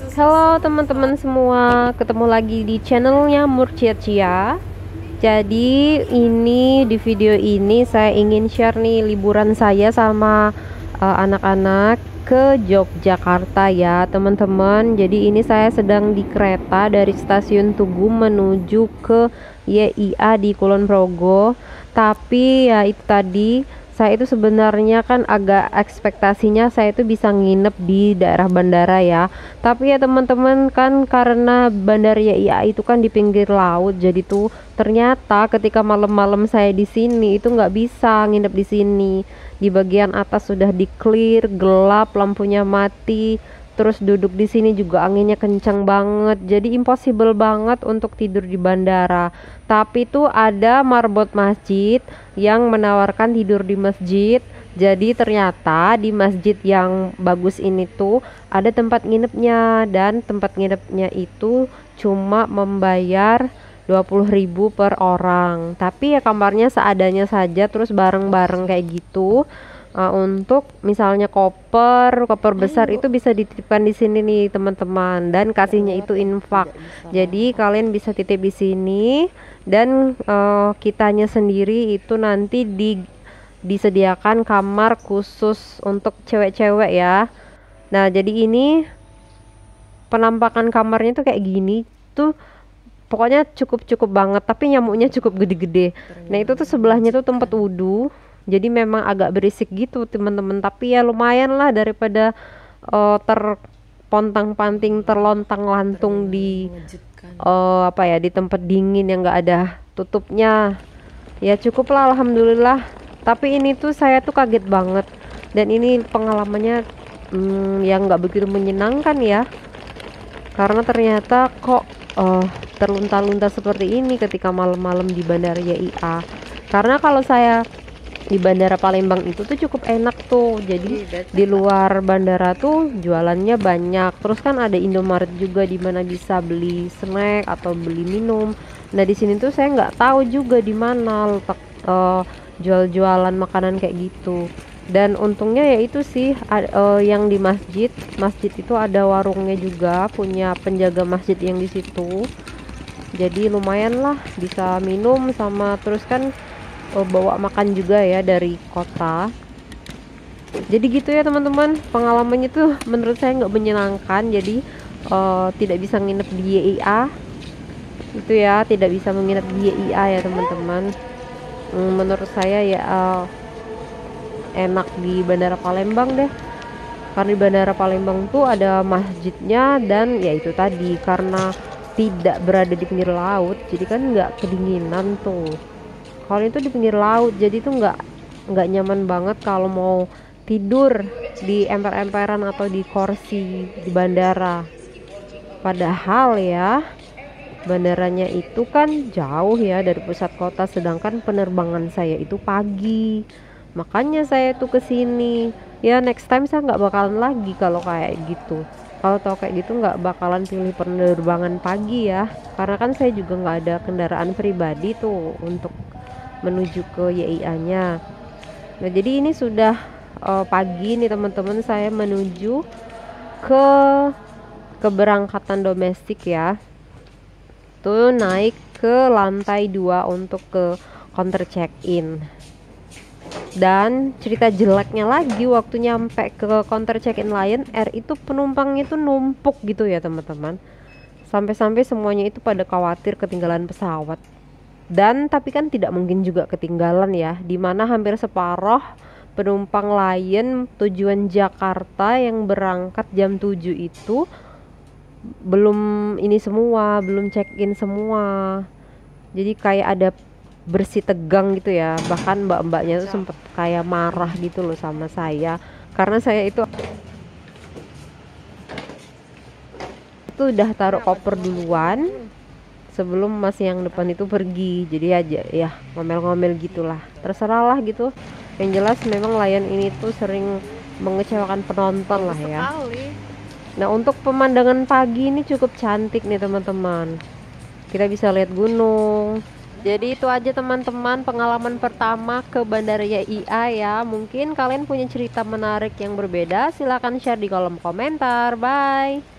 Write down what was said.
Halo teman-teman semua, ketemu lagi di channelnya Murcia. Jadi ini di video ini saya ingin share nih liburan saya sama anak-anak ke Yogyakarta ya teman-teman. Jadi ini saya sedang di kereta dari stasiun Tugu menuju ke YIA di Kulon Progo. Tapi ya itu tadi, saya itu sebenarnya kan agak ekspektasinya saya itu bisa nginep di daerah bandara ya. Tapi ya teman-teman, kan karena bandara YIA itu kan di pinggir laut, jadi tuh ternyata ketika malam-malam saya di sini itu nggak bisa nginep di sini. Di bagian atas sudah di clear, gelap, lampunya mati. Terus duduk di sini juga anginnya kencang banget. Jadi impossible banget untuk tidur di bandara. Tapi tuh ada marbot masjid yang menawarkan tidur di masjid. Jadi ternyata di masjid yang bagus ini tuh ada tempat nginepnya, dan tempat nginepnya itu cuma membayar 20.000 per orang. Tapi ya kamarnya seadanya saja, terus bareng-bareng kayak gitu. Untuk misalnya koper besar itu bisa dititipkan di sini nih teman-teman, dan kasihnya itu infak. Jadi kalian bisa titip di sini, dan kitanya sendiri itu nanti disediakan kamar khusus untuk cewek-cewek ya. Nah, jadi ini penampakan kamarnya tuh kayak gini tuh, pokoknya cukup banget, tapi nyamuknya cukup gede-gede. Nah, itu tuh sebelahnya tuh tempat wudhu. Jadi memang agak berisik gitu teman-teman, tapi ya lumayan lah daripada terpontang-panting terlontang-lantung di apa ya, di tempat dingin yang nggak ada tutupnya. Ya cukup lah, alhamdulillah. Tapi ini tuh saya tuh kaget banget, dan ini pengalamannya yang nggak begitu menyenangkan ya, karena ternyata kok terlunta-lunta seperti ini ketika malam-malam di Bandara YIA. Karena kalau saya di Bandara Palembang itu tuh cukup enak tuh. Jadi di luar bandara tuh jualannya banyak. Terus kan ada Indomaret juga di mana bisa beli snack atau beli minum. Nah, di sini tuh saya nggak tahu juga di mana letak jual-jualan makanan kayak gitu. Dan untungnya ya itu sih, yang di masjid itu ada warungnya juga, punya penjaga masjid yang di situ. Jadi lumayan lah bisa minum, sama terus kan bawa makan juga ya dari kota. Jadi gitu ya teman-teman, pengalamannya tuh menurut saya nggak menyenangkan. Jadi tidak bisa nginep di YIA itu ya, tidak bisa menginap di YIA ya teman-teman. Menurut saya ya enak di Bandara Palembang deh, karena di Bandara Palembang tuh ada masjidnya, dan ya itu tadi karena tidak berada di pinggir laut, jadi kan nggak kedinginan tuh. Kalau itu di pinggir laut, jadi tuh nggak nyaman banget kalau mau tidur di emper-emperan atau di kursi di bandara. Padahal ya bandaranya itu kan jauh ya dari pusat kota, sedangkan penerbangan saya itu pagi. Makanya saya tuh kesini. Ya next time saya nggak bakalan lagi kalau kayak gitu. Kalau tahu kayak gitu nggak bakalan pilih penerbangan pagi ya, karena kan saya juga nggak ada kendaraan pribadi tuh untuk menuju ke YIA-nya. Nah, jadi ini sudah pagi nih teman-teman, saya menuju ke keberangkatan domestik ya. Tuh naik ke lantai 2 untuk ke counter check-in. Dan cerita jeleknya lagi, waktu nyampe ke counter check-in Lion Air itu penumpangnya itu numpuk gitu ya teman-teman. Sampai-sampai semuanya itu pada khawatir ketinggalan pesawat. Dan tapi kan tidak mungkin juga ketinggalan ya, dimana hampir separuh penumpang Lion tujuan Jakarta yang berangkat jam 7 itu belum ini semua, belum check-in semua. Jadi kayak ada bersih tegang gitu ya, bahkan mbak-mbaknya tuh sempet kayak marah gitu loh sama saya, karena saya itu udah taruh koper duluan sebelum mas yang depan itu pergi. Jadi aja ya ngomel-ngomel gitulah, terserah lah gitu. Yang jelas memang Lion ini tuh sering mengecewakan penonton lah ya. Nah, untuk pemandangan pagi ini cukup cantik nih teman-teman, kita bisa lihat gunung. Jadi itu aja teman-teman, pengalaman pertama ke Bandara YIA ya. Mungkin kalian punya cerita menarik yang berbeda, silahkan share di kolom komentar. Bye.